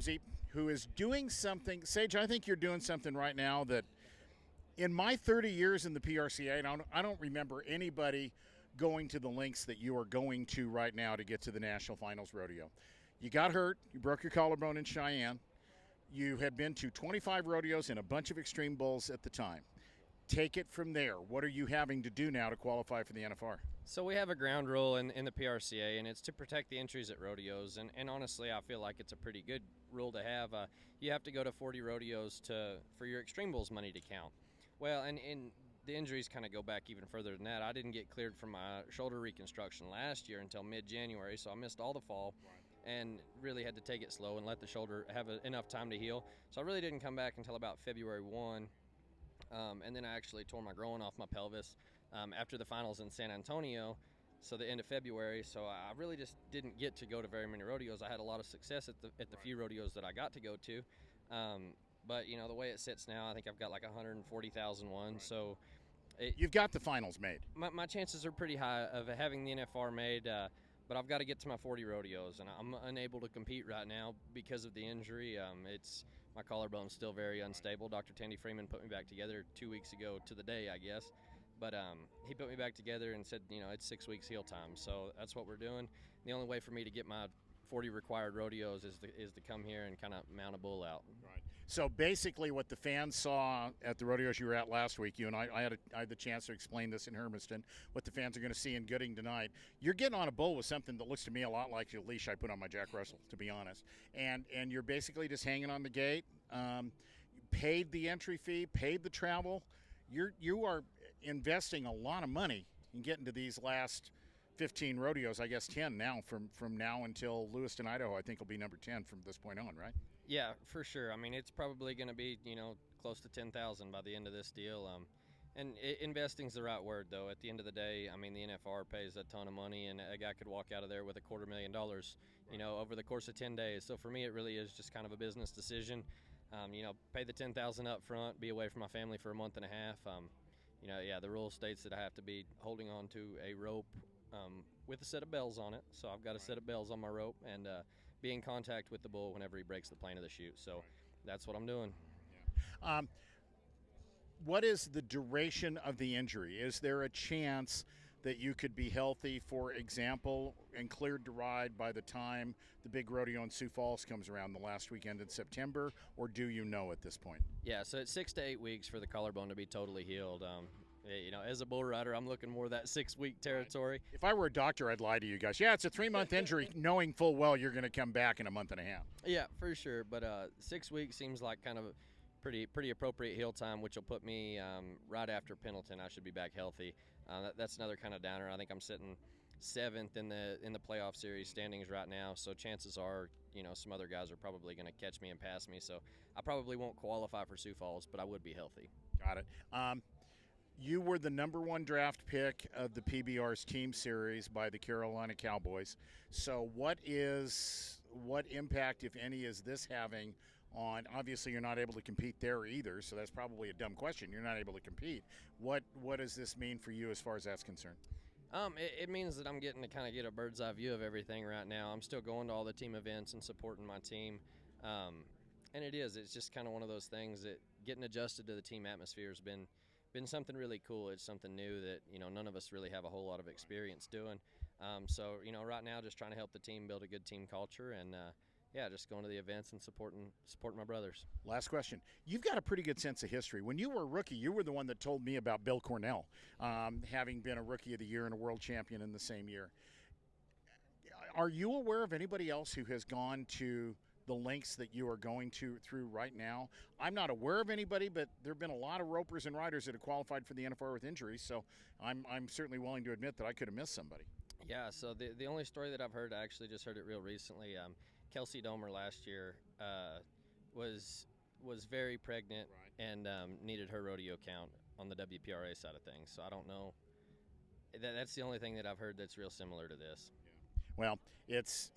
Kimzey, who is doing something. Sage, I think you're doing something right now that in my 30 years in the PRCA, I don't remember anybody going to the lengths that you are going to right now to get to the National Finals Rodeo. You got hurt. You broke your collarbone in Cheyenne. You had been to 25 rodeos and a bunch of extreme bulls at the time. Take it from there. What are you having to do now to qualify for the NFR? So we have a ground rule in the PRCA, and it's to protect the entries at rodeos. And honestly, I feel like it's a pretty good rule to have. You have to go to 40 rodeos for your extreme bulls money to count. Well, and the injuries kind of go back even further than that. I didn't get cleared from my shoulder reconstruction last year until mid-January, so I missed all the fall and really had to take it slow and let the shoulder have enough time to heal. So I really didn't come back until about February 1. And then I actually tore my groin off my pelvis after the finals in San Antonio, so the end of February. So I really just didn't get to go to very many rodeos. I had a lot of success at the few rodeos that I got to go to. But, you know, the way it sits now, I think I've got like 140,001. Right. So you've got the finals made. My chances are pretty high of having the NFR made, but I've got to get to my 40 rodeos, and I'm unable to compete right now because of the injury. My collarbone's still very unstable. Dr. Tandy Freeman put me back together 2 weeks ago to the day, I guess. But he put me back together and said, you know, it's 6 weeks heal time. So that's what we're doing. The only way for me to get my 40 required rodeos is to come here and kind of mount a bull out. Right. So basically what the fans saw at the rodeos you were at last week, you and I had the chance to explain this in Hermiston, what the fans are going to see in Gooding tonight. You're getting on a bull with something that looks to me a lot like the leash I put on my Jack Russell, to be honest. And you're basically just hanging on the gate, paid the entry fee, paid the travel. You are investing a lot of money in getting to these last 15 rodeos, I guess 10 now from now until Lewiston, Idaho. I think will be number 10 from this point on, right? Yeah, for sure. I mean, it's probably going to be, you know, close to 10,000 by the end of this deal. Investing's the right word, though. At the end of the day, I mean, the NFR pays a ton of money, and a guy could walk out of there with $250,000, you know, over the course of 10 days. So for me, it really is just kind of a business decision. You know, pay the $10,000 up front, be away from my family for a month and a half. You know, yeah, the rule states that I have to be holding on to a rope with a set of bells on it. So I've got a set of bells on my rope and be in contact with the bull whenever he breaks the plane of the chute. So that's what I'm doing. Yeah. What is the duration of the injury? Is there a chance that you could be healthy, for example, and cleared to ride by the time the big rodeo in Sioux Falls comes around the last weekend in September, or do you know at this point? Yeah, so it's 6 to 8 weeks for the collarbone to be totally healed. You know, as a bull rider, I'm looking more that 6-week territory. Right. If I were a doctor, I'd lie to you guys. Yeah, it's a 3-month injury, knowing full well you're going to come back in a month and a half. Yeah, for sure. But 6 weeks seems like kind of pretty appropriate heal time, which will put me right after Pendleton. I should be back healthy. That's another kind of downer. I think I'm sitting 7th in the playoff series standings right now. So chances are, you know, some other guys are probably going to catch me and pass me. So I probably won't qualify for Sioux Falls, but I would be healthy. Got it. You were the number 1 draft pick of the PBR's team series by the Carolina Cowboys. So what impact, if any, is this having on, obviously you're not able to compete there either, so that's probably a dumb question. You're not able to compete. What does this mean for you as far as that's concerned? It means that I'm getting to kind of get a bird's eye view of everything right now. I'm still going to all the team events and supporting my team. And it's just kind of one of those things that getting adjusted to the team atmosphere has been something really cool. It's something new that, you know, none of us really have a whole lot of experience doing. So, you know, right now just trying to help the team build a good team culture and, just going to the events and supporting my brothers. Last question. You've got a pretty good sense of history. When you were a rookie, you were the one that told me about Bill Cornell, having been a Rookie of the Year and a world champion in the same year. Are you aware of anybody else who has gone to the lengths that you are going through right now? I'm not aware of anybody, but there have been a lot of ropers and riders that have qualified for the NFR with injuries, so I'm certainly willing to admit that I could have missed somebody. Yeah, so the only story that I've heard, I actually just heard it real recently. Kelsey Domer last year was very pregnant and needed her rodeo count on the WPRA side of things. So I don't know. That's the only thing that I've heard that's real similar to this. Yeah. Well, it's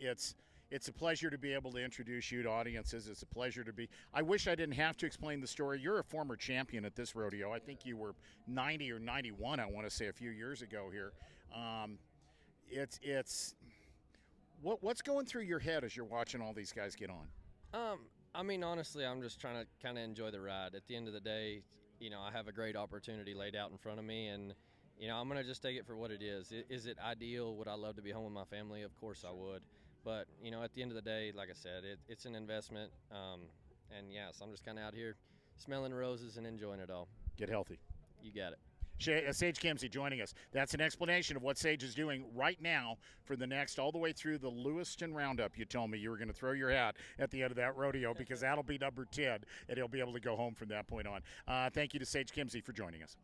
a pleasure to be able to introduce you to audiences. It's a pleasure to be. I wish I didn't have to explain the story. You're a former champion at this rodeo. I think you were 90 or 91, I want to say, a few years ago here. What's going through your head as you're watching all these guys get on? I mean, honestly, I'm just trying to kind of enjoy the ride. At the end of the day, I have a great opportunity laid out in front of me, and I'm gonna just take it for what it is. Is it ideal? Would I love to be home with my family? Of course I would. But at the end of the day, like I said, it's an investment. And yes, I'm just kind of out here smelling roses and enjoying it all. Get healthy. You got it. Sage Kimzey joining us. That's an explanation of what Sage is doing right now for the next, all the way through the Lewiston Roundup. You told me you were going to throw your hat at the end of that rodeo because that'll be number 10, and he'll be able to go home from that point on. Thank you to Sage Kimzey for joining us.